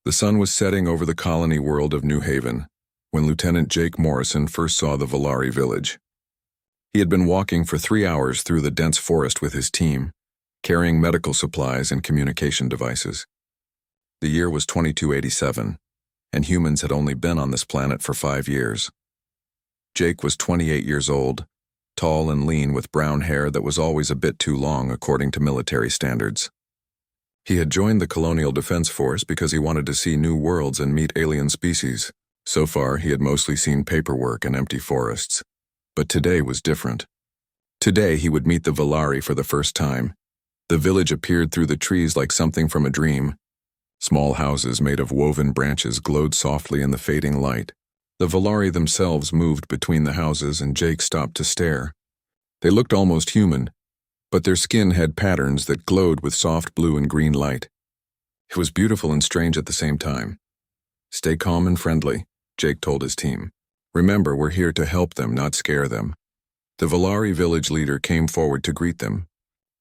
The sun was setting over the colony world of New Haven when Lieutenant Jake Morrison first saw the Valari village. He had been walking for 3 hours through the dense forest with his team, carrying medical supplies and communication devices. The year was 2287, and humans had only been on this planet for 5 years. Jake was 28 years old, tall and lean with brown hair that was always a bit too long according to military standards. He had joined the Colonial Defense Force because he wanted to see new worlds and meet alien species. So far, he had mostly seen paperwork and empty forests. But today was different. Today, he would meet the Valari for the first time. The village appeared through the trees like something from a dream. Small houses made of woven branches glowed softly in the fading light. The Valari themselves moved between the houses, and Jake stopped to stare. They looked almost human, but their skin had patterns that glowed with soft blue and green light. It was beautiful and strange at the same time. "Stay calm and friendly," Jake told his team. "Remember, we're here to help them, not scare them." The Valari village leader came forward to greet them.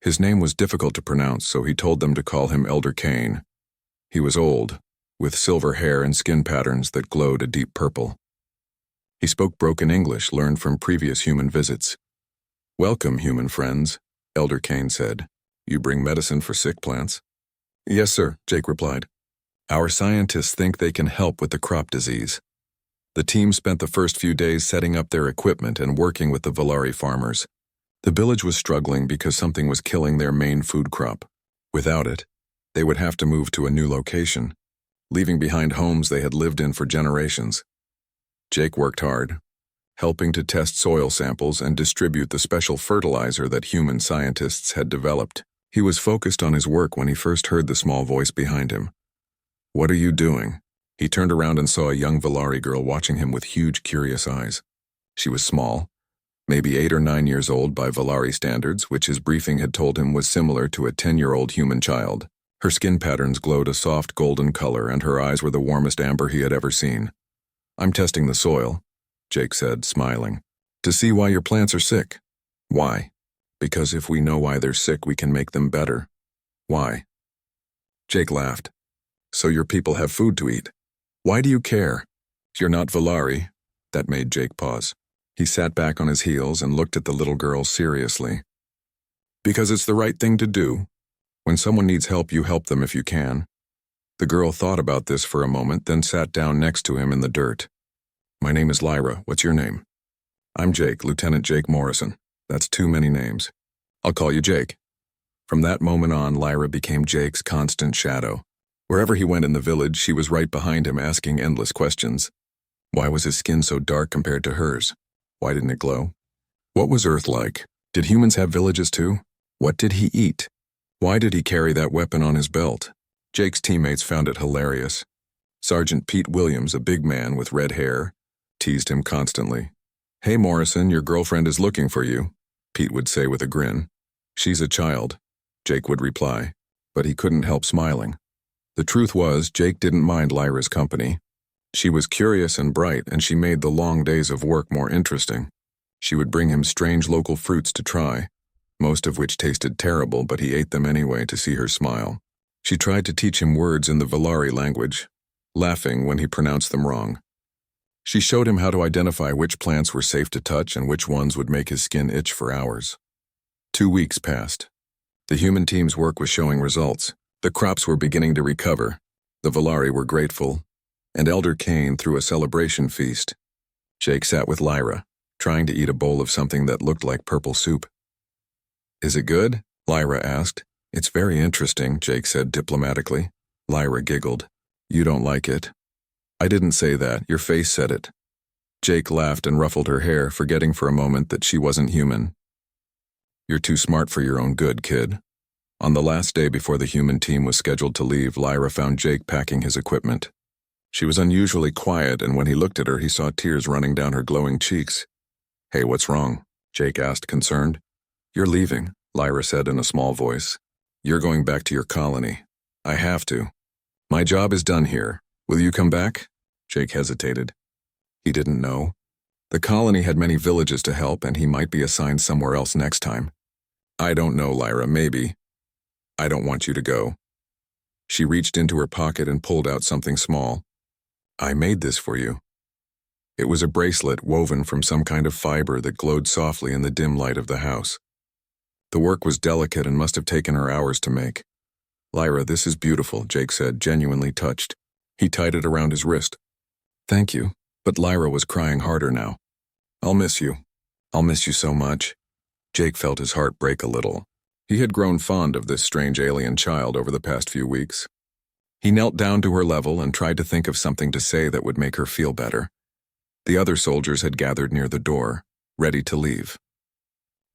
His name was difficult to pronounce, so he told them to call him Elder Kane. He was old, with silver hair and skin patterns that glowed a deep purple. He spoke broken English learned from previous human visits. "Welcome, human friends," Elder Kane said. "You bring medicine for sick plants?" "Yes, sir," Jake replied. "Our scientists think they can help with the crop disease." The team spent the first few days setting up their equipment and working with the Valari farmers. The village was struggling because something was killing their main food crop. Without it, they would have to move to a new location, leaving behind homes they had lived in for generations. Jake worked hard, helping to test soil samples and distribute the special fertilizer that human scientists had developed. He was focused on his work when he first heard the small voice behind him. "What are you doing?" He turned around and saw a young Valari girl watching him with huge, curious eyes. She was small, maybe 8 or 9 years old by Valari standards, which his briefing had told him was similar to a 10-year-old human child. Her skin patterns glowed a soft golden color, and her eyes were the warmest amber he had ever seen. "I'm testing the soil," Jake said, smiling, "to see why your plants are sick." "Why?" "Because if we know why they're sick, we can make them better." "Why?" Jake laughed. "So your people have food to eat. Why do you care? You're not Valari." That made Jake pause. He sat back on his heels and looked at the little girl seriously. "Because it's the right thing to do. When someone needs help, you help them if you can." The girl thought about this for a moment, then sat down next to him in the dirt. "My name is Lyra. What's your name?" "I'm Jake, Lieutenant Jake Morrison." "That's too many names." "I'll call you Jake." From that moment on, Lyra became Jake's constant shadow. Wherever he went in the village, she was right behind him asking endless questions. Why was his skin so dark compared to hers? Why didn't it glow? What was Earth like? Did humans have villages too? What did he eat? Why did he carry that weapon on his belt? Jake's teammates found it hilarious. Sergeant Pete Williams, a big man with red hair, teased him constantly. "Hey Morrison, your girlfriend is looking for you," Pete would say with a grin. "She's a child," Jake would reply, but he couldn't help smiling. The truth was, Jake didn't mind Lyra's company. She was curious and bright, and she made the long days of work more interesting. She would bring him strange local fruits to try, most of which tasted terrible, but he ate them anyway to see her smile. She tried to teach him words in the Valari language, laughing when he pronounced them wrong. She showed him how to identify which plants were safe to touch and which ones would make his skin itch for hours. 2 weeks passed. The human team's work was showing results. The crops were beginning to recover. The Valari were grateful, and Elder Kane threw a celebration feast. Jake sat with Lyra, trying to eat a bowl of something that looked like purple soup. "Is it good?" Lyra asked. "It's very interesting," Jake said diplomatically. Lyra giggled. "You don't like it." "I didn't say that, your face said it." Jake laughed and ruffled her hair, forgetting for a moment that she wasn't human. "You're too smart for your own good, kid." On the last day before the human team was scheduled to leave, Lyra found Jake packing his equipment. She was unusually quiet, and when he looked at her, he saw tears running down her glowing cheeks. "Hey, what's wrong?" Jake asked, concerned. "You're leaving," Lyra said in a small voice. "You're going back to your colony." "I have to. My job is done here. Will you come back?" Jake hesitated. He didn't know. The colony had many villages to help, and he might be assigned somewhere else next time. "I don't know, Lyra, maybe. I don't want you to go." She reached into her pocket and pulled out something small. "I made this for you." It was a bracelet woven from some kind of fiber that glowed softly in the dim light of the house. The work was delicate and must have taken her hours to make. "Lyra, this is beautiful," Jake said, genuinely touched. He tied it around his wrist. "Thank you." But Lyra was crying harder now. "I'll miss you. I'll miss you so much." Jake felt his heart break a little. He had grown fond of this strange alien child over the past few weeks. He knelt down to her level and tried to think of something to say that would make her feel better. The other soldiers had gathered near the door, ready to leave.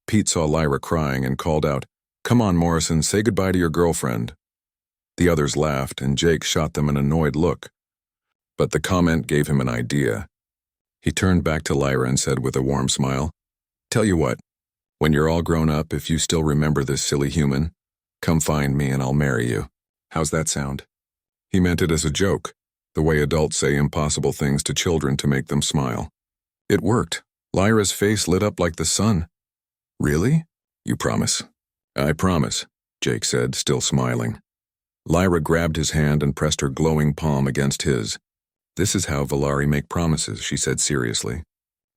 Pete saw Lyra crying and called out, "Come on, Morrison, say goodbye to your girlfriend." The others laughed, and Jake shot them an annoyed look. But the comment gave him an idea. He turned back to Lyra and said with a warm smile, "Tell you what, when you're all grown up, if you still remember this silly human, come find me and I'll marry you. How's that sound?" He meant it as a joke, the way adults say impossible things to children to make them smile. It worked. Lyra's face lit up like the sun. "Really? You promise?" "I promise," Jake said, still smiling. Lyra grabbed his hand and pressed her glowing palm against his. "This is how Valari make promises," she said seriously.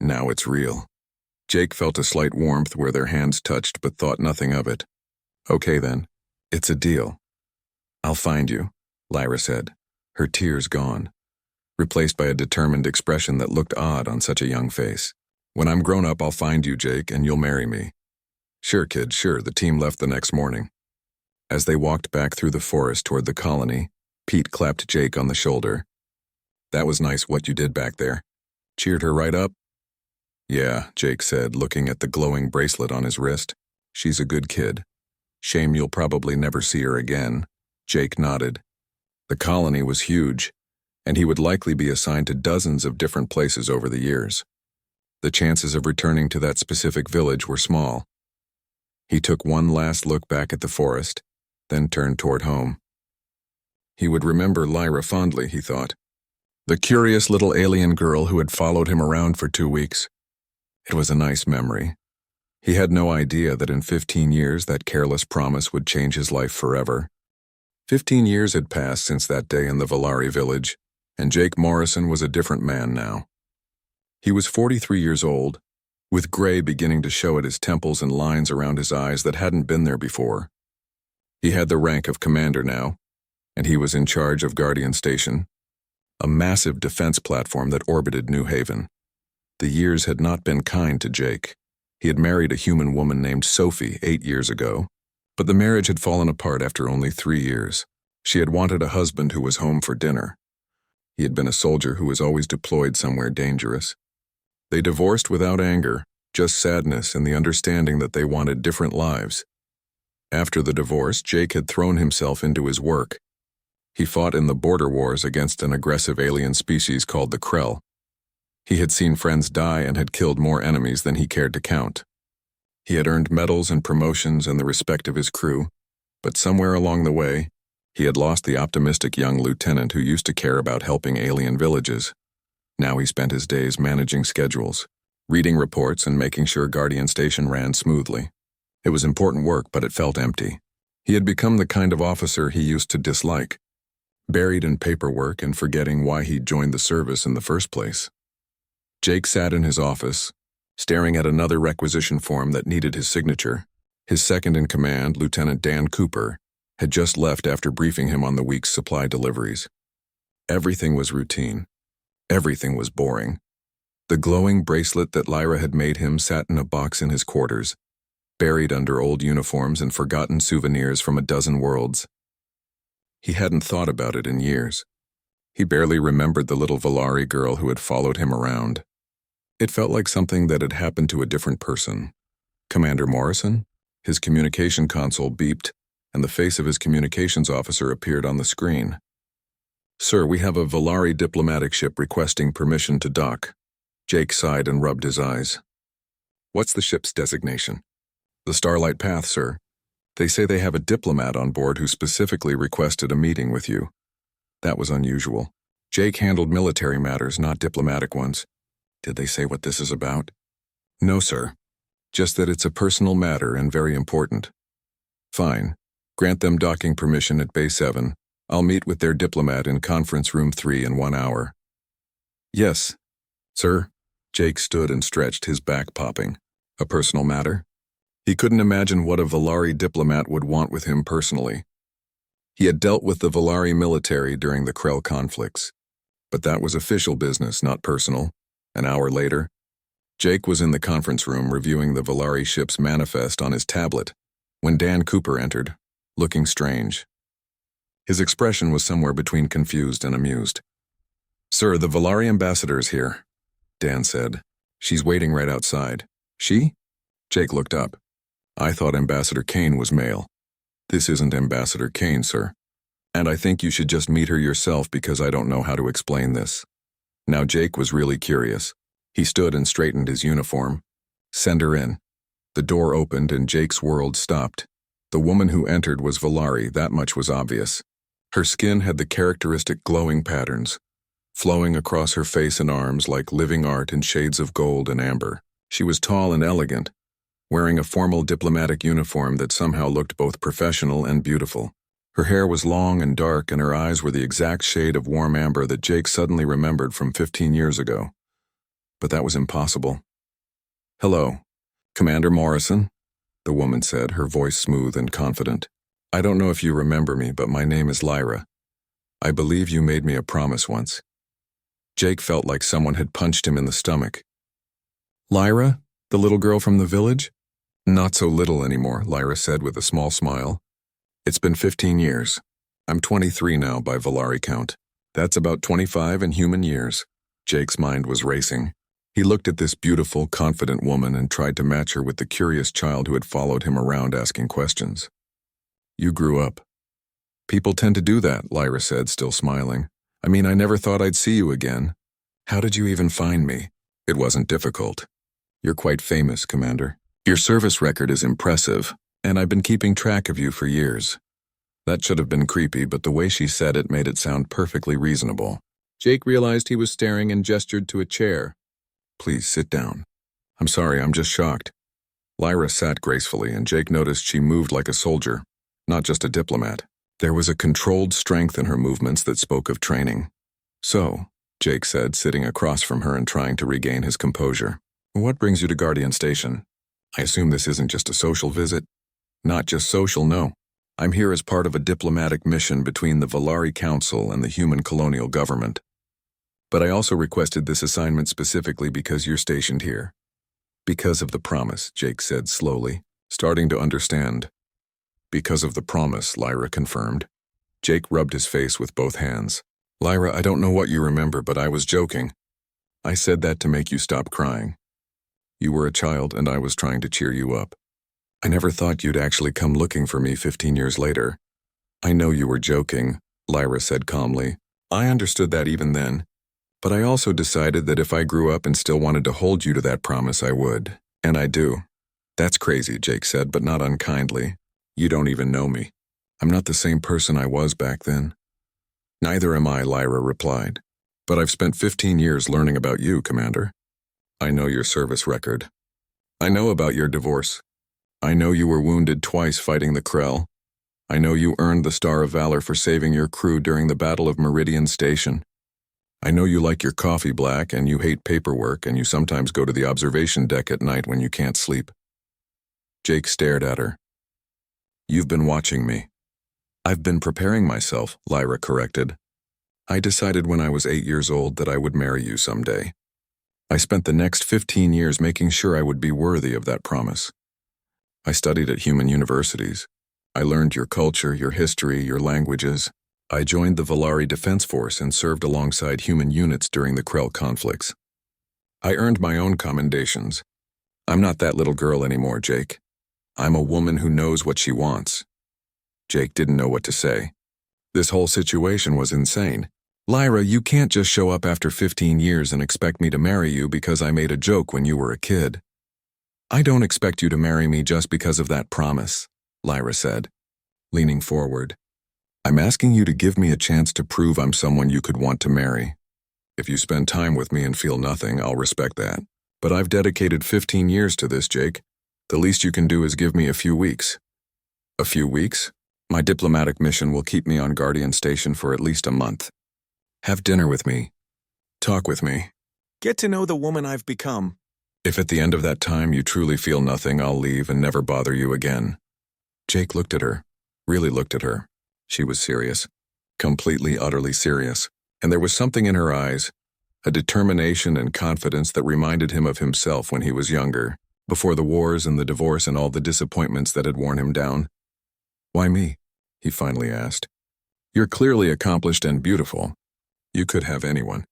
"Now it's real." Jake felt a slight warmth where their hands touched but thought nothing of it. "Okay then, it's a deal." "I'll find you," Lyra said, her tears gone, replaced by a determined expression that looked odd on such a young face. "When I'm grown up, I'll find you, Jake, and you'll marry me." "Sure, kid, sure." The team left the next morning. As they walked back through the forest toward the colony, Pete clapped Jake on the shoulder. "That was nice what you did back there. Cheered her right up?" "Yeah," Jake said, looking at the glowing bracelet on his wrist. "She's a good kid. Shame you'll probably never see her again." Jake nodded. The colony was huge, and he would likely be assigned to dozens of different places over the years. The chances of returning to that specific village were small. He took one last look back at the forest, then turned toward home. He would remember Lyra fondly, he thought. The curious little alien girl who had followed him around for 2 weeks. It was a nice memory. He had no idea that in 15 years that careless promise would change his life forever. 15 years had passed since that day in the Valari village, and Jake Morrison was a different man now. He was 43 years old, with gray beginning to show at his temples and lines around his eyes that hadn't been there before. He had the rank of commander now, and he was in charge of Guardian Station, a massive defense platform that orbited New Haven. The years had not been kind to Jake. He had married a human woman named Sophie 8 years ago, but the marriage had fallen apart after only 3 years. She had wanted a husband who was home for dinner. He had been a soldier who was always deployed somewhere dangerous. They divorced without anger, just sadness and the understanding that they wanted different lives. After the divorce, Jake had thrown himself into his work. He fought in the border wars against an aggressive alien species called the Krell. He had seen friends die and had killed more enemies than he cared to count. He had earned medals and promotions and the respect of his crew, but somewhere along the way, he had lost the optimistic young lieutenant who used to care about helping alien villages. Now he spent his days managing schedules, reading reports and making sure Guardian Station ran smoothly. It was important work, but it felt empty. He had become the kind of officer he used to dislike, buried in paperwork and forgetting why he'd joined the service in the first place. Jake sat in his office, staring at another requisition form that needed his signature. His second-in-command, Lieutenant Dan Cooper, had just left after briefing him on the week's supply deliveries. Everything was routine. Everything was boring. The glowing bracelet that Lyra had made him sat in a box in his quarters, buried under old uniforms and forgotten souvenirs from a dozen worlds. He hadn't thought about it in years. He barely remembered the little Valari girl who had followed him around. It felt like something that had happened to a different person. Commander Morrison? His communication console beeped, and the face of his communications officer appeared on the screen. "Sir, we have a Valari diplomatic ship requesting permission to dock." Jake sighed and rubbed his eyes. "What's the ship's designation?" "The Starlight Path, sir. They say they have a diplomat on board who specifically requested a meeting with you." That was unusual. Jake handled military matters, not diplomatic ones. "Did they say what this is about?" "No, sir. Just that it's a personal matter and very important." "Fine. Grant them docking permission at Bay 7. I'll meet with their diplomat in conference room 3 in 1 hour. Yes, sir. Jake stood and stretched, his back popping. A personal matter? He couldn't imagine what a Valari diplomat would want with him personally. He had dealt with the Valari military during the Krell conflicts. But that was official business, not personal. An hour later, Jake was in the conference room reviewing the Valari ship's manifest on his tablet when Dan Cooper entered, looking strange. His expression was somewhere between confused and amused. Sir, the Valari ambassador is here, Dan said. She's waiting right outside. She? Jake looked up. I thought Ambassador Kane was male. This isn't Ambassador Kane, sir. And I think you should just meet her yourself because I don't know how to explain this. Now Jake was really curious. He stood and straightened his uniform. Send her in. The door opened and Jake's world stopped. The woman who entered was Valari, that much was obvious. Her skin had the characteristic glowing patterns, flowing across her face and arms like living art in shades of gold and amber. She was tall and elegant, wearing a formal diplomatic uniform that somehow looked both professional and beautiful. Her hair was long and dark, and her eyes were the exact shade of warm amber that Jake suddenly remembered from 15 years ago. But that was impossible. Hello, Commander Morrison, the woman said, her voice smooth and confident. I don't know if you remember me, but my name is Lyra. I believe you made me a promise once. Jake felt like someone had punched him in the stomach. Lyra, the little girl from the village? Not so little anymore, Lyra said with a small smile. It's been 15 years. I'm 23 now by Valari count. That's about 25 in human years. Jake's mind was racing. He looked at this beautiful, confident woman and tried to match her with the curious child who had followed him around asking questions. You grew up. People tend to do that, Lyra said, still smiling. I mean, I never thought I'd see you again. How did you even find me? It wasn't difficult. You're quite famous, Commander. Your service record is impressive, and I've been keeping track of you for years. That should have been creepy, but the way she said it made it sound perfectly reasonable. Jake realized he was staring and gestured to a chair. Please sit down. I'm sorry, I'm just shocked. Lyra sat gracefully, and Jake noticed she moved like a soldier, not just a diplomat. There was a controlled strength in her movements that spoke of training. So, Jake said, sitting across from her and trying to regain his composure. What brings you to Guardian Station? I assume this isn't just a social visit? Not just social, no. I'm here as part of a diplomatic mission between the Valari Council and the human colonial government. But I also requested this assignment specifically because you're stationed here. Because of the promise, Jake said slowly, starting to understand. Because of the promise, Lyra confirmed. Jake rubbed his face with both hands. Lyra, I don't know what you remember, but I was joking. I said that to make you stop crying. You were a child, and I was trying to cheer you up. I never thought you'd actually come looking for me 15 years later. I know you were joking, Lyra said calmly. I understood that even then. But I also decided that if I grew up and still wanted to hold you to that promise, I would. And I do. That's crazy, Jake said, but not unkindly. You don't even know me. I'm not the same person I was back then. Neither am I, Lyra replied. But I've spent 15 years learning about you, Commander. I know your service record. I know about your divorce. I know you were wounded twice fighting the Krell. I know you earned the Star of Valor for saving your crew during the Battle of Meridian Station. I know you like your coffee black and you hate paperwork and you sometimes go to the observation deck at night when you can't sleep. Jake stared at her. You've been watching me. I've been preparing myself, Lyra corrected. I decided when I was 8 years old that I would marry you someday. I spent the next 15 years making sure I would be worthy of that promise. I studied at human universities. I learned your culture, your history, your languages. I joined the Valari Defense Force and served alongside human units during the Krell conflicts. I earned my own commendations. I'm not that little girl anymore, Jake. I'm a woman who knows what she wants. Jake didn't know what to say. This whole situation was insane. Lyra, you can't just show up after 15 years and expect me to marry you because I made a joke when you were a kid. I don't expect you to marry me just because of that promise, Lyra said, leaning forward. I'm asking you to give me a chance to prove I'm someone you could want to marry. If you spend time with me and feel nothing, I'll respect that. But I've dedicated 15 years to this, Jake. The least you can do is give me a few weeks. A few weeks? My diplomatic mission will keep me on Guardian Station for at least a month. Have dinner with me. Talk with me. Get to know the woman I've become. If at the end of that time you truly feel nothing, I'll leave and never bother you again. Jake looked at her. Really looked at her. She was serious. Completely, utterly serious. And there was something in her eyes, a determination and confidence that reminded him of himself when he was younger, before the wars and the divorce and all the disappointments that had worn him down. Why me? He finally asked. You're clearly accomplished and beautiful. You could have anyone.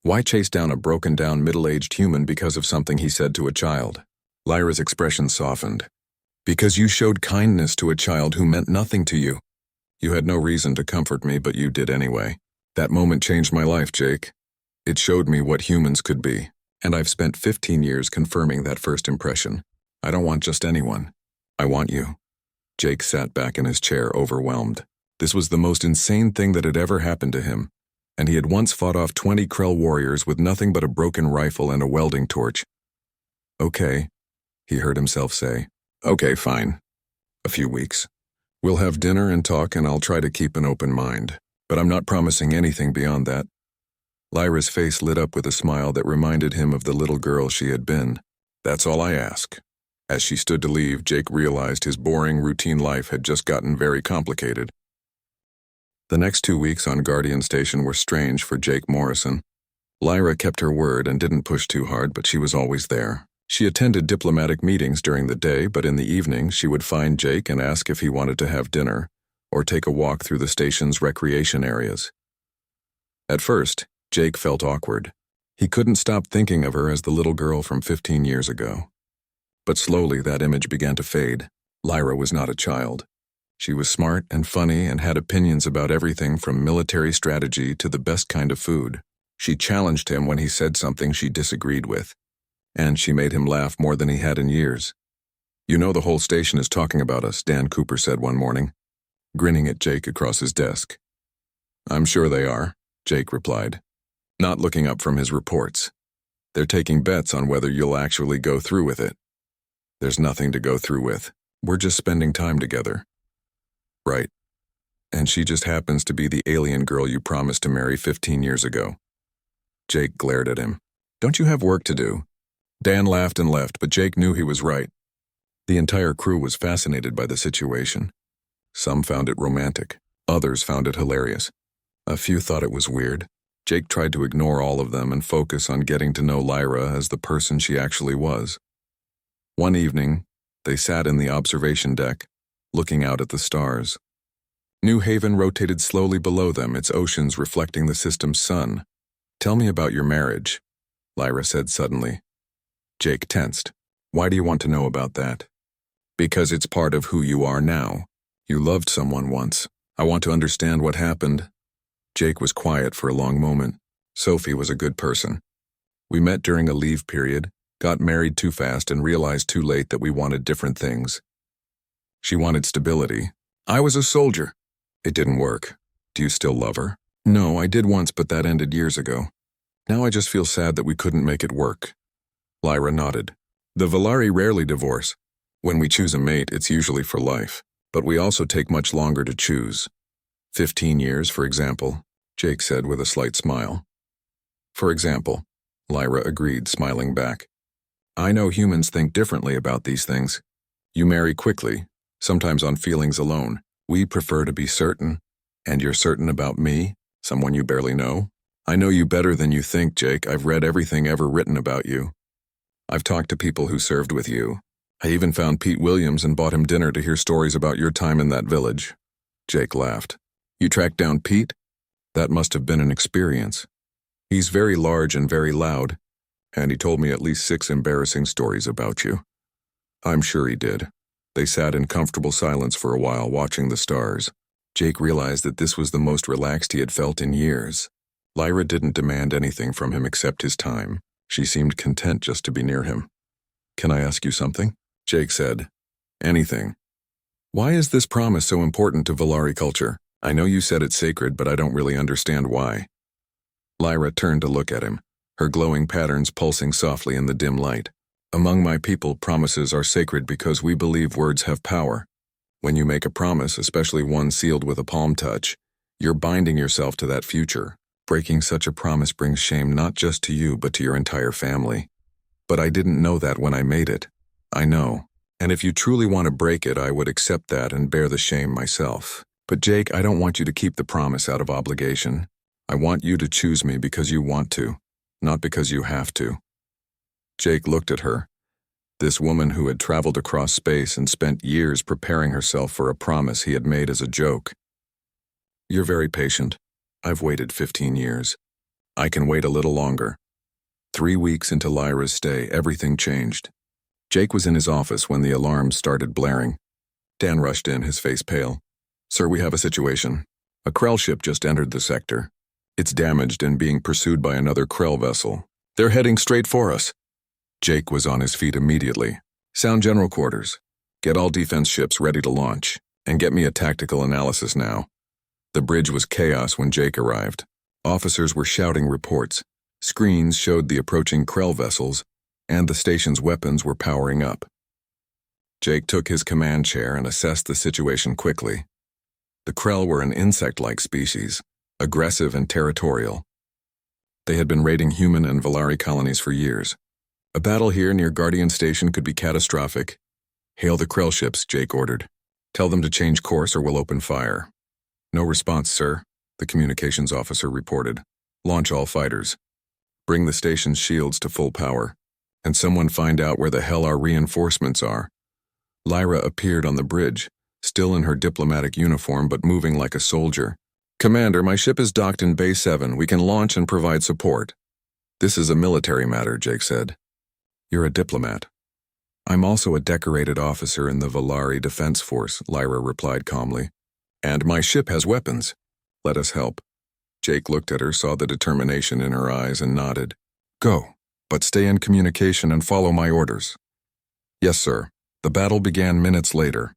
Why chase down a broken-down middle-aged human because of something he said to a child? Lyra's expression softened. Because you showed kindness to a child who meant nothing to you. You had no reason to comfort me, but you did anyway. That moment changed my life, Jake. It showed me what humans could be, and I've spent 15 years confirming that first impression. I don't want just anyone. I want you. Jake sat back in his chair, overwhelmed. This was the most insane thing that had ever happened to him, and he had once fought off 20 Krell warriors with nothing but a broken rifle and a welding torch. Okay, he heard himself say. Okay, fine. A few weeks. We'll have dinner and talk, and I'll try to keep an open mind, but I'm not promising anything beyond that. Lyra's face lit up with a smile that reminded him of the little girl she had been. That's all I ask. As she stood to leave, Jake realized his boring, routine life had just gotten very complicated. The next 2 weeks on Guardian Station were strange for Jake Morrison. Lyra kept her word and didn't push too hard, but she was always there. She attended diplomatic meetings during the day, but in the evening she would find Jake and ask if he wanted to have dinner or take a walk through the station's recreation areas. At first, Jake felt awkward. He couldn't stop thinking of her as the little girl from 15 years ago. But slowly that image began to fade. Lyra was not a child. She was smart and funny and had opinions about everything from military strategy to the best kind of food. She challenged him when he said something she disagreed with. And she made him laugh more than he had in years. You know the whole station is talking about us, Dan Cooper said one morning, grinning at Jake across his desk. I'm sure they are, Jake replied, not looking up from his reports. They're taking bets on whether you'll actually go through with it. There's nothing to go through with. We're just spending time together. Right. And she just happens to be the alien girl you promised to marry 15 years ago. Jake glared at him. Don't you have work to do? Dan laughed and left, but Jake knew he was right. The entire crew was fascinated by the situation. Some found it romantic. Others found it hilarious. A few thought it was weird. Jake tried to ignore all of them and focus on getting to know Lyra as the person she actually was. One evening, they sat in the observation deck, looking out at the stars. New Haven rotated slowly below them, its oceans reflecting the system's sun. Tell me about your marriage, Lyra said suddenly. Jake tensed. Why do you want to know about that? Because it's part of who you are now. You loved someone once. I want to understand what happened. Jake was quiet for a long moment. Sophie was a good person. We met during a leave period, got married too fast, and realized too late that we wanted different things. She wanted stability. I was a soldier. It didn't work. Do you still love her? No, I did once, but that ended years ago. Now I just feel sad that we couldn't make it work. Lyra nodded. The Volari rarely divorce. When we choose a mate, it's usually for life, but we also take much longer to choose. 15 years, for example, Jake said with a slight smile. For example, Lyra agreed, smiling back. I know humans think differently about these things. You marry quickly, sometimes on feelings alone. We prefer to be certain. And you're certain about me, someone you barely know? I know you better than you think, Jake. I've read everything ever written about you. I've talked to people who served with you. I even found Pete Williams and bought him dinner to hear stories about your time in that village. Jake laughed. You tracked down Pete? That must have been an experience. He's very large and very loud, and he told me at least 6 embarrassing stories about you. I'm sure he did. They sat in comfortable silence for a while, watching the stars. Jake realized that this was the most relaxed he had felt in years. Lyra didn't demand anything from him except his time. She seemed content just to be near him. Can I ask you something? Jake said. Anything. Why is this promise so important to Volari culture? I know you said it's sacred, but I don't really understand why. Lyra turned to look at him, her glowing patterns pulsing softly in the dim light. Among my people, promises are sacred because we believe words have power. When you make a promise, especially one sealed with a palm touch, you're binding yourself to that future. Breaking such a promise brings shame not just to you but to your entire family. But I didn't know that when I made it. I know. And if you truly want to break it, I would accept that and bear the shame myself. But Jake, I don't want you to keep the promise out of obligation. I want you to choose me because you want to, not because you have to. Jake looked at her. This woman who had traveled across space and spent years preparing herself for a promise he had made as a joke. You're very patient. I've waited 15 years. I can wait a little longer. 3 weeks into Lyra's stay, everything changed. Jake was in his office when the alarms started blaring. Dan rushed in, his face pale. Sir, we have a situation. A Krell ship just entered the sector. It's damaged and being pursued by another Krell vessel. They're heading straight for us. Jake was on his feet immediately. Sound general quarters. Get all defense ships ready to launch, and get me a tactical analysis now. The bridge was chaos when Jake arrived. Officers were shouting reports. Screens showed the approaching Krell vessels, and the station's weapons were powering up. Jake took his command chair and assessed the situation quickly. The Krell were an insect-like species, aggressive and territorial. They had been raiding human and Volari colonies for years. A battle here near Guardian Station could be catastrophic. Hail the Krell ships, Jake ordered. Tell them to change course or we'll open fire. No response, sir, the communications officer reported. Launch all fighters. Bring the station's shields to full power. And someone find out where the hell our reinforcements are. Lyra appeared on the bridge, still in her diplomatic uniform but moving like a soldier. Commander, my ship is docked in Bay 7. We can launch and provide support. This is a military matter, Jake said. You're a diplomat. I'm also a decorated officer in the Volari Defense Force, Lyra replied calmly. And my ship has weapons. Let us help. Jake looked at her, saw the determination in her eyes, and nodded. Go, but stay in communication and follow my orders. Yes, sir. The battle began minutes later.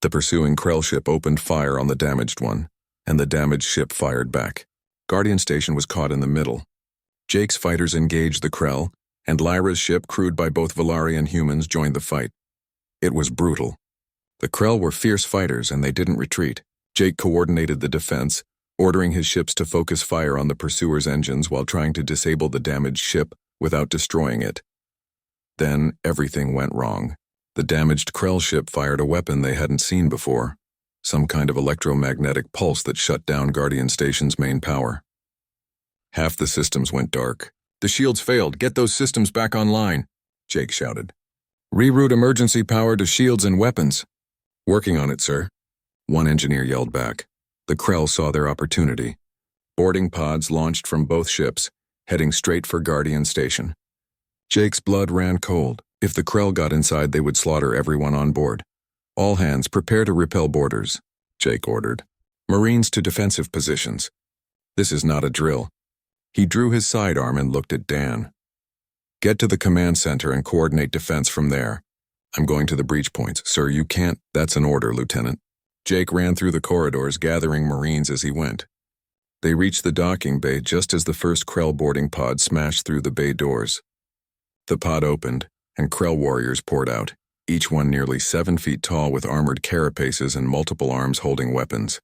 The pursuing Krell ship opened fire on the damaged one, and the damaged ship fired back. Guardian Station was caught in the middle. Jake's fighters engaged the Krell, and Lyra's ship, crewed by both Volari and humans, joined the fight. It was brutal. The Krell were fierce fighters, and they didn't retreat. Jake coordinated the defense, ordering his ships to focus fire on the pursuer's engines while trying to disable the damaged ship without destroying it. Then everything went wrong. The damaged Krell ship fired a weapon they hadn't seen before, some kind of electromagnetic pulse that shut down Guardian Station's main power. Half the systems went dark. The shields failed. Get those systems back online, Jake shouted. Reroute emergency power to shields and weapons. Working on it, sir. One engineer yelled back. The Krell saw their opportunity. Boarding pods launched from both ships, heading straight for Guardian Station. Jake's blood ran cold. If the Krell got inside, they would slaughter everyone on board. All hands prepare to repel boarders, Jake ordered. Marines to defensive positions. This is not a drill. He drew his sidearm and looked at Dan. Get to the command center and coordinate defense from there. I'm going to the breach points. Sir, you can't. That's an order, Lieutenant. Jake ran through the corridors, gathering Marines as he went. They reached the docking bay just as the first Krell boarding pod smashed through the bay doors. The pod opened, and Krell warriors poured out, each one nearly 7 feet tall with armored carapaces and multiple arms holding weapons.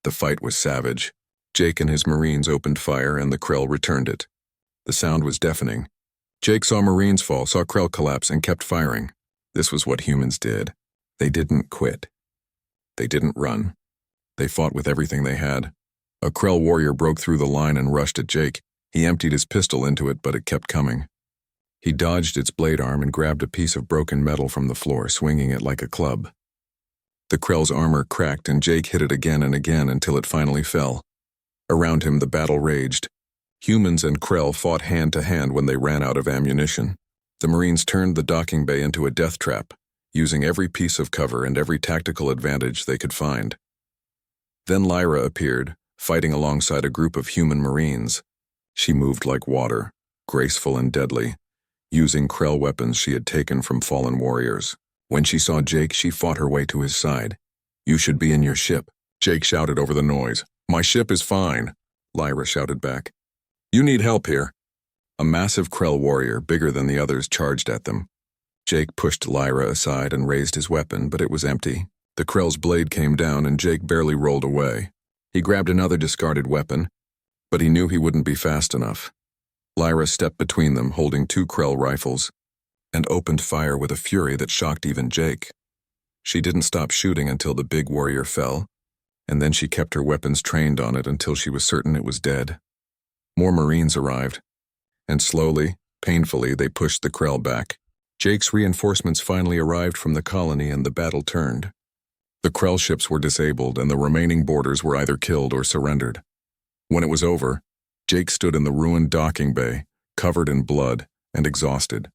The fight was savage. Jake and his Marines opened fire, and the Krell returned it. The sound was deafening. Jake saw Marines fall, saw Krell collapse, and kept firing. This was what humans did. They didn't quit. They didn't run. They fought with everything they had. A Krell warrior broke through the line and rushed at Jake. He emptied his pistol into it, but it kept coming. He dodged its blade arm and grabbed a piece of broken metal from the floor, swinging it like a club. The Krell's armor cracked, and Jake hit it again and again until it finally fell. Around him, the battle raged. Humans and Krell fought hand to hand when they ran out of ammunition. The Marines turned the docking bay into a death trap, using every piece of cover and every tactical advantage they could find. Then Lyra appeared, fighting alongside a group of human Marines. She moved like water, graceful and deadly, using Krell weapons she had taken from fallen warriors. When she saw Jake, she fought her way to his side. You should be in your ship, Jake shouted over the noise. My ship is fine, Lyra shouted back. You need help here. A massive Krell warrior, bigger than the others, charged at them. Jake pushed Lyra aside and raised his weapon, but it was empty. The Krell's blade came down and Jake barely rolled away. He grabbed another discarded weapon, but he knew he wouldn't be fast enough. Lyra stepped between them, holding 2 Krell rifles, and opened fire with a fury that shocked even Jake. She didn't stop shooting until the big warrior fell, and then she kept her weapons trained on it until she was certain it was dead. More Marines arrived, and slowly, painfully, they pushed the Krell back. Jake's reinforcements finally arrived from the colony and the battle turned. The Krell ships were disabled and the remaining boarders were either killed or surrendered. When it was over, Jake stood in the ruined docking bay, covered in blood and exhausted.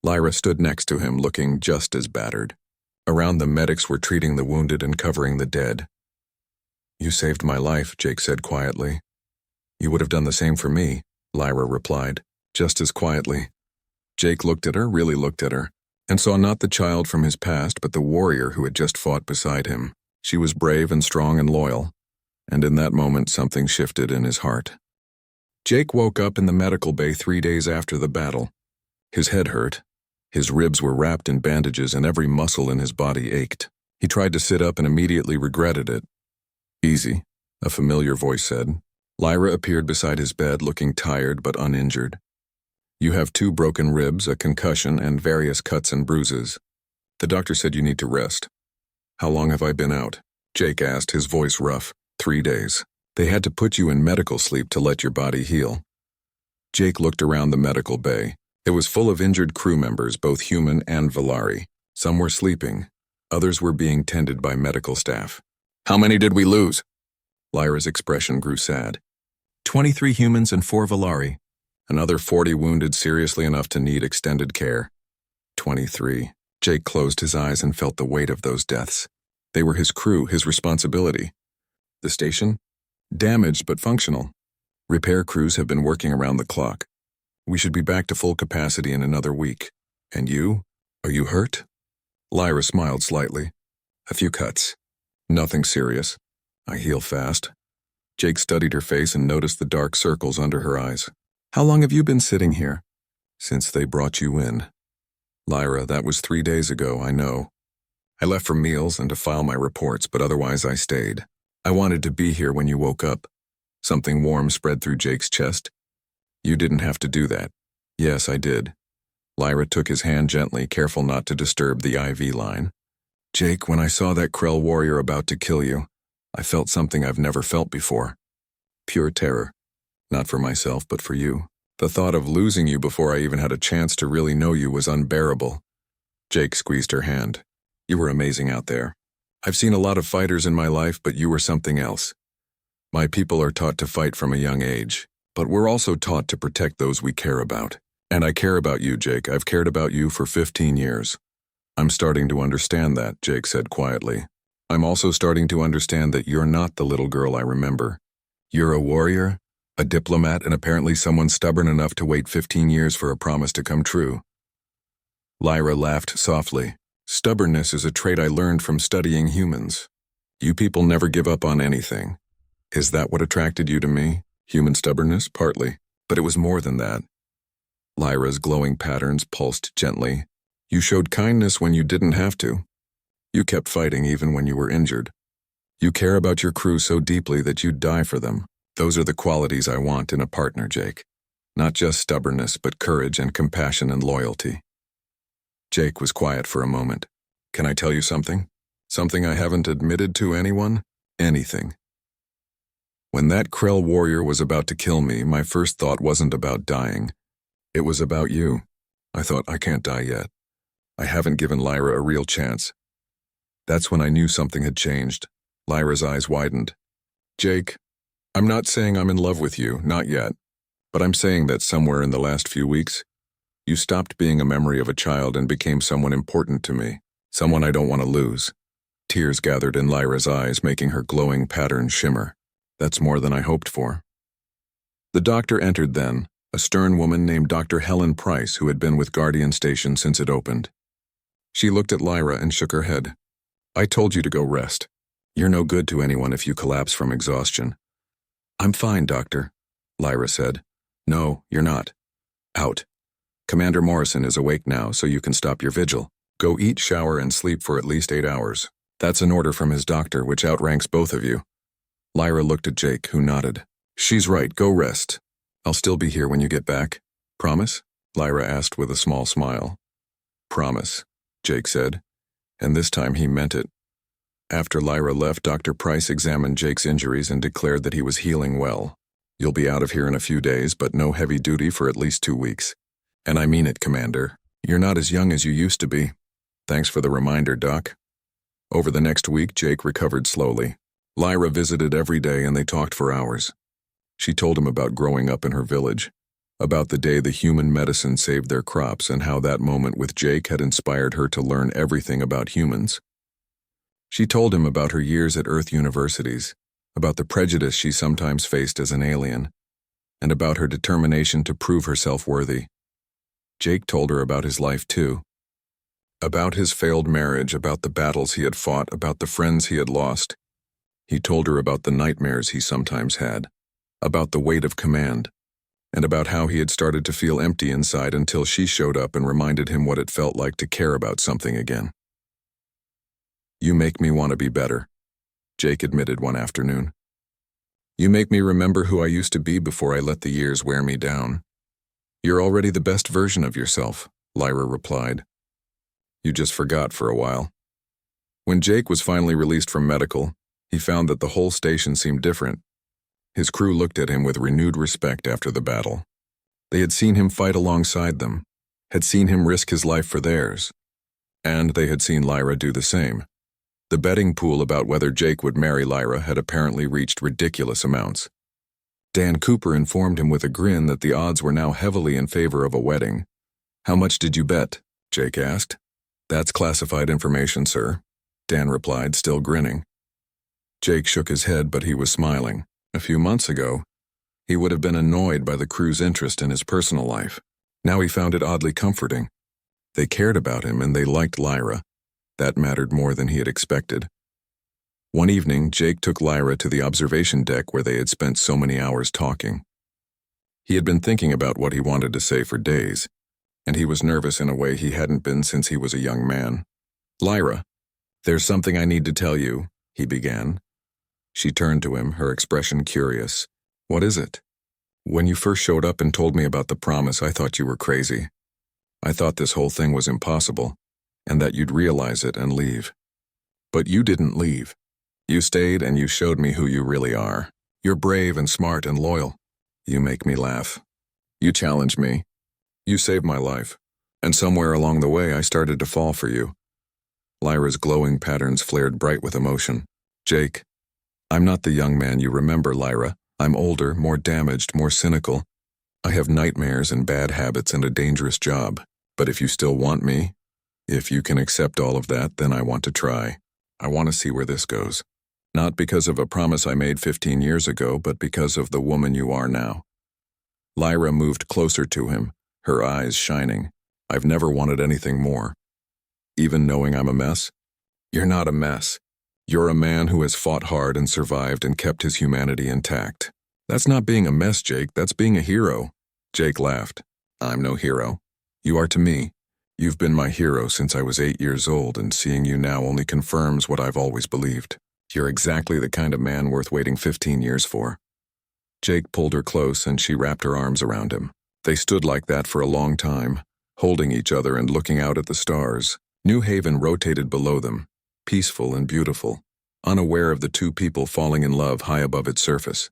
Lyra stood next to him, looking just as battered. Around them, medics were treating the wounded and covering the dead. "You saved my life," Jake said quietly. "You would have done the same for me," Lyra replied, just as quietly. Jake looked at her, really looked at her, and saw not the child from his past, but the warrior who had just fought beside him. She was brave and strong and loyal, and in that moment something shifted in his heart. Jake woke up in the medical bay 3 days after the battle. His head hurt. His ribs were wrapped in bandages and every muscle in his body ached. He tried to sit up and immediately regretted it. "Easy," a familiar voice said. Lyra appeared beside his bed, looking tired but uninjured. "You have 2 broken ribs, a concussion, and various cuts and bruises. The doctor said you need to rest." "How long have I been out?" Jake asked, his voice rough. 3 days. "They had to put you in medical sleep to let your body heal." Jake looked around the medical bay. It was full of injured crew members, both human and Valari. Some were sleeping. Others were being tended by medical staff. "How many did we lose?" Lyra's expression grew sad. 23 humans and 4 Valari. Another 40 wounded seriously enough to need extended care. 23. Jake closed his eyes and felt the weight of those deaths. They were his crew, his responsibility. The station? Damaged but functional. Repair crews have been working around the clock. We should be back to full capacity in another week. And you? Are you hurt? Lyra smiled slightly. A few cuts. Nothing serious. I heal fast. Jake studied her face and noticed the dark circles under her eyes. How long have you been sitting here? Since they brought you in. Lyra, that was 3 days ago, I know. I left for meals and to file my reports, but otherwise I stayed. I wanted to be here when you woke up. Something warm spread through Jake's chest. You didn't have to do that. Yes, I did. Lyra took his hand gently, careful not to disturb the IV line. Jake, when I saw that Krell warrior about to kill you, I felt something I've never felt before. Pure terror. Not for myself, but for you. The thought of losing you before I even had a chance to really know you was unbearable. Jake squeezed her hand. You were amazing out there. I've seen a lot of fighters in my life, but you were something else. My people are taught to fight from a young age, but we're also taught to protect those we care about. And I care about you, Jake. I've cared about you for 15 years. I'm starting to understand that, Jake said quietly. I'm also starting to understand that you're not the little girl I remember. You're a warrior, a diplomat, and apparently someone stubborn enough to wait 15 years for a promise to come true. Lyra laughed softly. Stubbornness is a trait I learned from studying humans. You people never give up on anything. Is that what attracted you to me? Human stubbornness? Partly. But it was more than that. Lyra's glowing patterns pulsed gently. You showed kindness when you didn't have to. You kept fighting even when you were injured. You care about your crew so deeply that you'd die for them. Those are the qualities I want in a partner, Jake. Not just stubbornness, but courage and compassion and loyalty. Jake was quiet for a moment. Can I tell you something? Something I haven't admitted to anyone? Anything. When that Krell warrior was about to kill me, my first thought wasn't about dying. It was about you. I thought, I can't die yet. I haven't given Lyra a real chance. That's when I knew something had changed. Lyra's eyes widened. Jake, I'm not saying I'm in love with you, not yet. But I'm saying that somewhere in the last few weeks, you stopped being a memory of a child and became someone important to me. Someone I don't want to lose. Tears gathered in Lyra's eyes, making her glowing pattern shimmer. That's more than I hoped for. The doctor entered then, a stern woman named Dr. Helen Price, who had been with Guardian Station since it opened. She looked at Lyra and shook her head. I told you to go rest. You're no good to anyone if you collapse from exhaustion. I'm fine, Doctor, Lyra said. No, you're not. Out. Commander Morrison is awake now, so you can stop your vigil. Go eat, shower, and sleep for at least 8 hours. That's an order from his doctor, which outranks both of you. Lyra looked at Jake, who nodded. She's right, go rest. I'll still be here when you get back. Promise? Lyra asked with a small smile. Promise, Jake said, and this time he meant it. After Lyra left, Dr. Price examined Jake's injuries and declared that he was healing well. You'll be out of here in a few days, but no heavy duty for at least 2 weeks. And I mean it, Commander. You're not as young as you used to be. Thanks for the reminder, Doc. Over the next week, Jake recovered slowly. Lyra visited every day and they talked for hours. She told him about growing up in her village, about the day the human medicine saved their crops and how that moment with Jake had inspired her to learn everything about humans. She told him about her years at Earth universities, about the prejudice she sometimes faced as an alien, and about her determination to prove herself worthy. Jake told her about his life too. About his failed marriage, about the battles he had fought, about the friends he had lost. He told her about the nightmares he sometimes had, about the weight of command, and about how he had started to feel empty inside until she showed up and reminded him what it felt like to care about something again. You make me want to be better, Jake admitted one afternoon. You make me remember who I used to be before I let the years wear me down. You're already the best version of yourself, Lyra replied. You just forgot for a while. When Jake was finally released from medical, he found that the whole station seemed different. His crew looked at him with renewed respect after the battle. They had seen him fight alongside them, had seen him risk his life for theirs, and they had seen Lyra do the same. The betting pool about whether Jake would marry Lyra had apparently reached ridiculous amounts. Dan Cooper informed him with a grin that the odds were now heavily in favor of a wedding. How much did you bet? Jake asked. That's classified information, sir, Dan replied, still grinning. Jake shook his head, but he was smiling. A few months ago, he would have been annoyed by the crew's interest in his personal life. Now he found it oddly comforting. They cared about him and they liked Lyra. That mattered more than he had expected. One evening, Jake took Lyra to the observation deck where they had spent so many hours talking. He had been thinking about what he wanted to say for days, and he was nervous in a way he hadn't been since he was a young man. Lyra, there's something I need to tell you, he began. She turned to him, her expression curious. What is it? When you first showed up and told me about the promise, I thought you were crazy. I thought this whole thing was impossible, and that you'd realize it and leave. But you didn't leave. You stayed and you showed me who you really are. You're brave and smart and loyal. You make me laugh. You challenge me. You saved my life. And somewhere along the way I started to fall for you. Lyra's glowing patterns flared bright with emotion. Jake, I'm not the young man you remember, Lyra. I'm older, more damaged, more cynical. I have nightmares and bad habits and a dangerous job. But if you still want me, if you can accept all of that, then I want to try. I want to see where this goes. Not because of a promise I made 15 years ago, but because of the woman you are now. Lyra moved closer to him, her eyes shining. I've never wanted anything more. Even knowing I'm a mess? You're not a mess. You're a man who has fought hard and survived and kept his humanity intact. That's not being a mess, Jake. That's being a hero. Jake laughed. I'm no hero. You are to me. You've been my hero since I was 8 years old, and seeing you now only confirms what I've always believed. You're exactly the kind of man worth waiting 15 years for. Jake pulled her close and she wrapped her arms around him. They stood like that for a long time, holding each other and looking out at the stars. New Haven rotated below them, peaceful and beautiful, unaware of the two people falling in love high above its surface.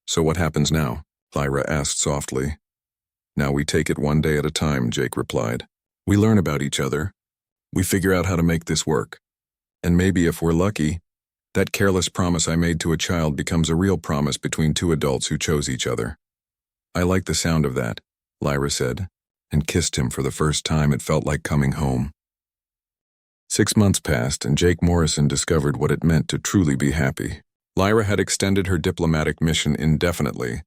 So what happens now? Lyra asked softly. Now we take it one day at a time, Jake replied. We learn about each other. We figure out how to make this work. And maybe if we're lucky, that careless promise I made to a child becomes a real promise between two adults who chose each other. I like the sound of that, Lyra said, and kissed him for the first time. It felt like coming home. 6 months passed, and Jake Morrison discovered what it meant to truly be happy. Lyra had extended her diplomatic mission indefinitely,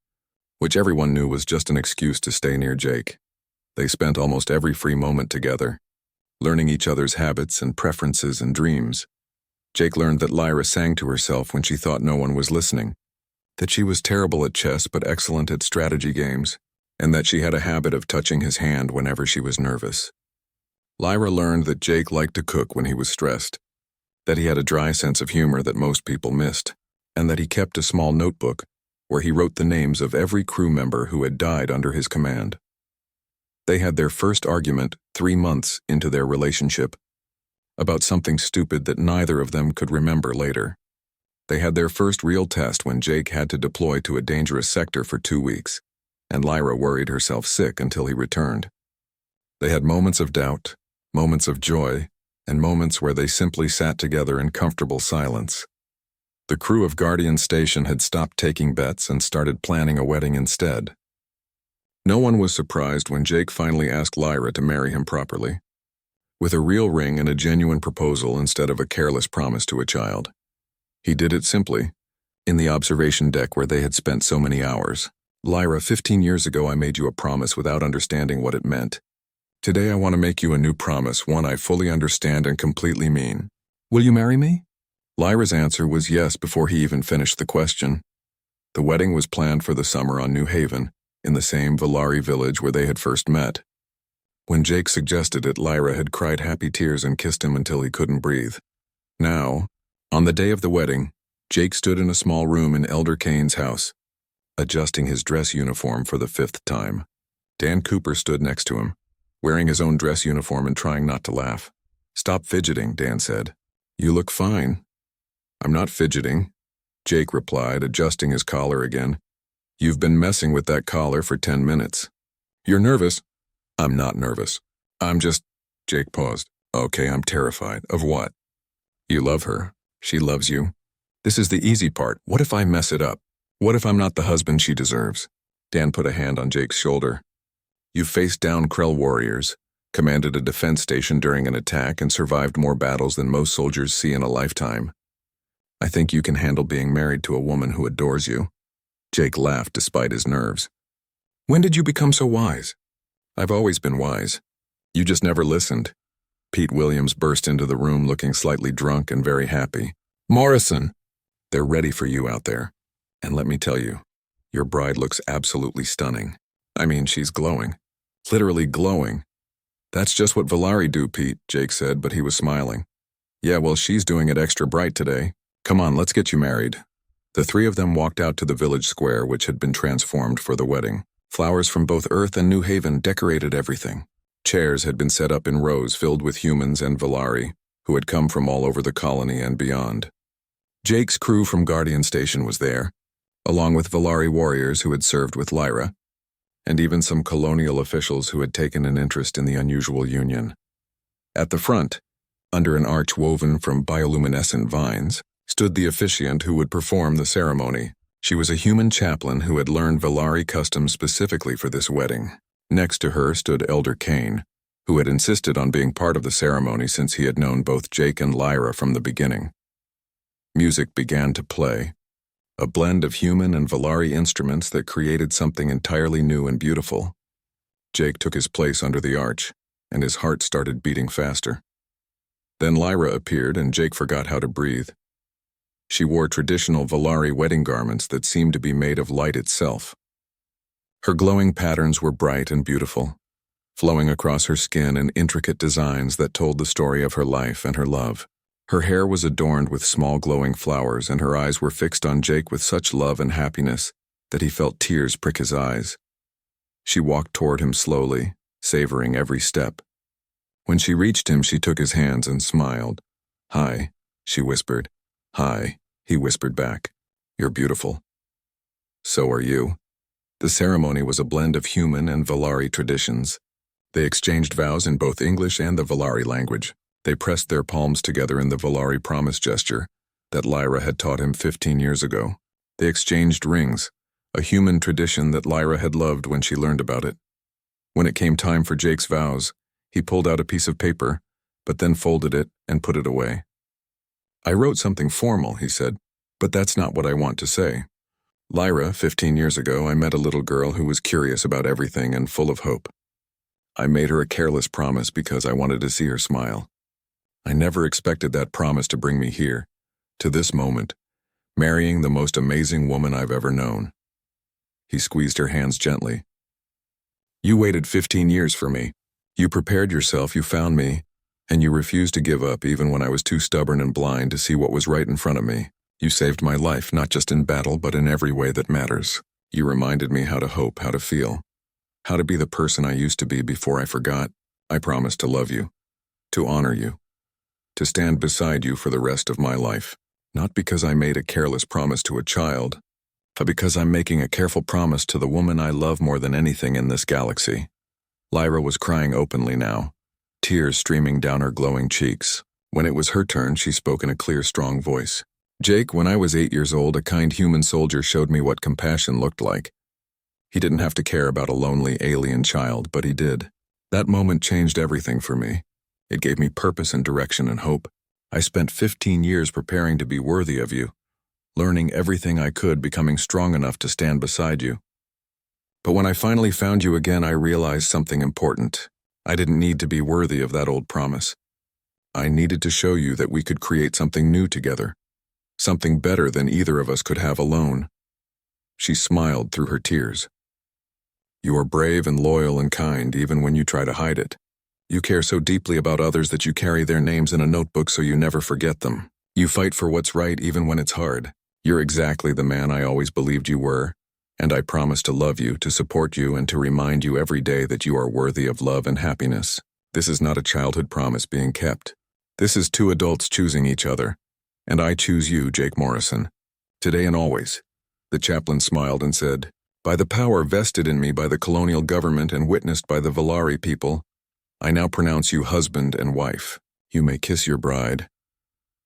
which everyone knew was just an excuse to stay near Jake. They spent almost every free moment together, learning each other's habits and preferences and dreams. Jake learned that Lyra sang to herself when she thought no one was listening, that she was terrible at chess but excellent at strategy games, and that she had a habit of touching his hand whenever she was nervous. Lyra learned that Jake liked to cook when he was stressed, that he had a dry sense of humor that most people missed, and that he kept a small notebook where he wrote the names of every crew member who had died under his command. They had their first argument 3 months into their relationship about something stupid that neither of them could remember later. They had their first real test when Jake had to deploy to a dangerous sector for 2 weeks, and Lyra worried herself sick until he returned. They had moments of doubt, moments of joy, and moments where they simply sat together in comfortable silence. The crew of Guardian Station had stopped taking bets and started planning a wedding instead. No one was surprised when Jake finally asked Lyra to marry him properly, with a real ring and a genuine proposal instead of a careless promise to a child. He did it simply, in the observation deck where they had spent so many hours. Lyra, 15 years ago I made you a promise without understanding what it meant. Today I want to make you a new promise, one I fully understand and completely mean. Will you marry me? Lyra's answer was yes before he even finished the question. The wedding was planned for the summer on New Haven, in the same Valari village where they had first met. When Jake suggested it, Lyra had cried happy tears and kissed him until he couldn't breathe. Now, on the day of the wedding, Jake stood in a small room in Elder Kane's house, adjusting his dress uniform for the 5th time. Dan Cooper stood next to him, wearing his own dress uniform and trying not to laugh. Stop fidgeting, Dan said. You look fine. I'm not fidgeting, Jake replied, adjusting his collar again. You've been messing with that collar for 10 minutes. You're nervous? I'm not nervous. I'm just... Jake paused. Okay, I'm terrified. Of what? You love her. She loves you. This is the easy part. What if I mess it up? What if I'm not the husband she deserves? Dan put a hand on Jake's shoulder. You faced down Krell warriors, commanded a defense station during an attack, and survived more battles than most soldiers see in a lifetime. I think you can handle being married to a woman who adores you. Jake laughed despite his nerves. When did you become so wise? I've always been wise. You just never listened. Pete Williams burst into the room looking slightly drunk and very happy. Morrison! They're ready for you out there. And let me tell you, your bride looks absolutely stunning. I mean, she's glowing. Literally glowing. That's just what Valari do, Pete, Jake said, but he was smiling. Yeah, well, she's doing it extra bright today. Come on, let's get you married. The 3 of them walked out to the village square, which had been transformed for the wedding. Flowers from both Earth and New Haven decorated everything. Chairs had been set up in rows filled with humans and Valari, who had come from all over the colony and beyond. Jake's crew from Guardian Station was there, along with Valari warriors who had served with Lyra, and even some colonial officials who had taken an interest in the unusual union. At the front, under an arch woven from bioluminescent vines, stood the officiant who would perform the ceremony. She was a human chaplain who had learned Valari customs specifically for this wedding. Next to her stood Elder Kane, who had insisted on being part of the ceremony since he had known both Jake and Lyra from the beginning. Music began to play, a blend of human and Valari instruments that created something entirely new and beautiful. Jake took his place under the arch, and his heart started beating faster. Then Lyra appeared, and Jake forgot how to breathe. She wore traditional Valari wedding garments that seemed to be made of light itself. Her glowing patterns were bright and beautiful, flowing across her skin in intricate designs that told the story of her life and her love. Her hair was adorned with small glowing flowers, and her eyes were fixed on Jake with such love and happiness that he felt tears prick his eyes. She walked toward him slowly, savoring every step. When she reached him, she took his hands and smiled. Hi, she whispered. Hi, he whispered back. You're beautiful. So are you. The ceremony was a blend of human and Valari traditions. They exchanged vows in both English and the Valari language. They pressed their palms together in the Valari promise gesture that Lyra had taught him 15 years ago. They exchanged rings, a human tradition that Lyra had loved when she learned about it. When it came time for Jake's vows, he pulled out a piece of paper, but then folded it and put it away. I wrote something formal, he said, but that's not what I want to say. Lyra, 15 years ago, I met a little girl who was curious about everything and full of hope. I made her a careless promise because I wanted to see her smile. I never expected that promise to bring me here, to this moment, marrying the most amazing woman I've ever known. He squeezed her hands gently. You waited 15 years for me. You prepared yourself, you found me, And you refused to give up even when I was too stubborn and blind to see what was right in front of me. You saved my life, not just in battle, but in every way that matters. You reminded me how to hope, how to feel, how to be the person I used to be before I forgot. I promised to love you, to honor you, to stand beside you for the rest of my life. Not because I made a careless promise to a child, but because I'm making a careful promise to the woman I love more than anything in this galaxy. Lyra was crying openly now, tears streaming down her glowing cheeks. When it was her turn, she spoke in a clear, strong voice. Jake, when I was 8 years old, a kind human soldier showed me what compassion looked like. He didn't have to care about a lonely alien child, but he did. That moment changed everything for me. It gave me purpose and direction and hope. I spent 15 years preparing to be worthy of you, learning everything I could, becoming strong enough to stand beside you. But when I finally found you again, I realized something important. I didn't need to be worthy of that old promise. I needed to show you that we could create something new together, something better than either of us could have alone. She smiled through her tears. You are brave and loyal and kind, even when you try to hide it. You care so deeply about others that you carry their names in a notebook so you never forget them. You fight for what's right even when it's hard. You're exactly the man I always believed you were, and I promise to love you, to support you, and to remind you every day that you are worthy of love and happiness. This is not a childhood promise being kept. This is two adults choosing each other, and I choose you, Jake Morrison. Today and always. The chaplain smiled and said, by the power vested in me by the colonial government and witnessed by the Valari people, I now pronounce you husband and wife. You may kiss your bride.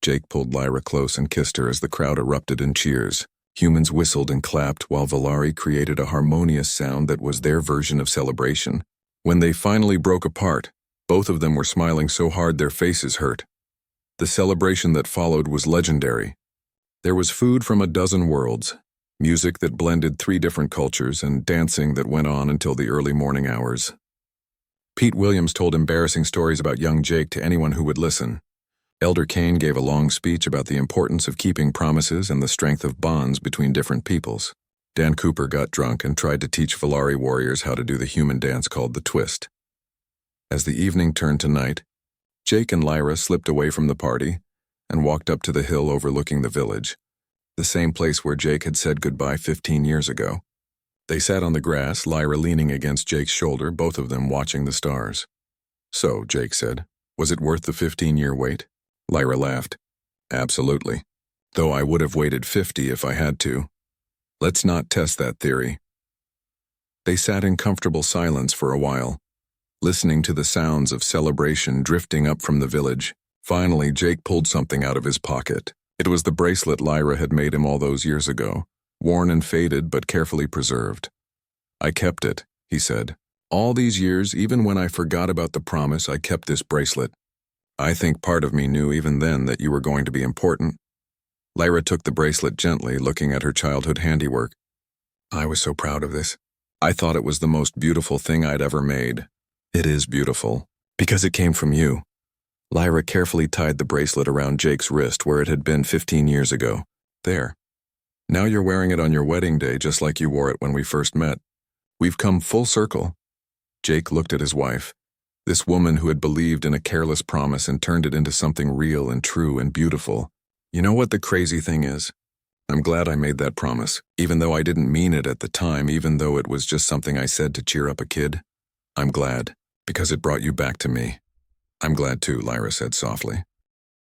Jake pulled Lyra close and kissed her as the crowd erupted in cheers. Humans whistled and clapped while Valari created a harmonious sound that was their version of celebration. When they finally broke apart, both of them were smiling so hard their faces hurt. The celebration that followed was legendary. There was food from a dozen worlds, music that blended 3 different cultures, and dancing that went on until the early morning hours. Pete Williams told embarrassing stories about young Jake to anyone who would listen. Elder Kane gave a long speech about the importance of keeping promises and the strength of bonds between different peoples. Dan Cooper got drunk and tried to teach Valari warriors how to do the human dance called the twist. As the evening turned to night, Jake and Lyra slipped away from the party and walked up to the hill overlooking the village, the same place where Jake had said goodbye 15 years ago. They sat on the grass, Lyra leaning against Jake's shoulder, both of them watching the stars. So, Jake said, was it worth the 15-year wait? Lyra laughed. Absolutely. Though I would have waited 50 if I had to. Let's not test that theory. They sat in comfortable silence for a while, listening to the sounds of celebration drifting up from the village. Finally, Jake pulled something out of his pocket. It was the bracelet Lyra had made him all those years ago, worn and faded but carefully preserved. I kept it, he said. All these years, even when I forgot about the promise, I kept this bracelet. I think part of me knew even then that you were going to be important. Lyra took the bracelet gently, looking at her childhood handiwork. I was so proud of this. I thought it was the most beautiful thing I'd ever made. It is beautiful, because it came from you. Lyra carefully tied the bracelet around Jake's wrist where it had been 15 years ago. There. Now you're wearing it on your wedding day just like you wore it when we first met. We've come full circle. Jake looked at his wife, this woman who had believed in a careless promise and turned it into something real and true and beautiful. You know what the crazy thing is? I'm glad I made that promise, even though I didn't mean it at the time, even though it was just something I said to cheer up a kid. I'm glad, because it brought you back to me. I'm glad too, Lyra said softly.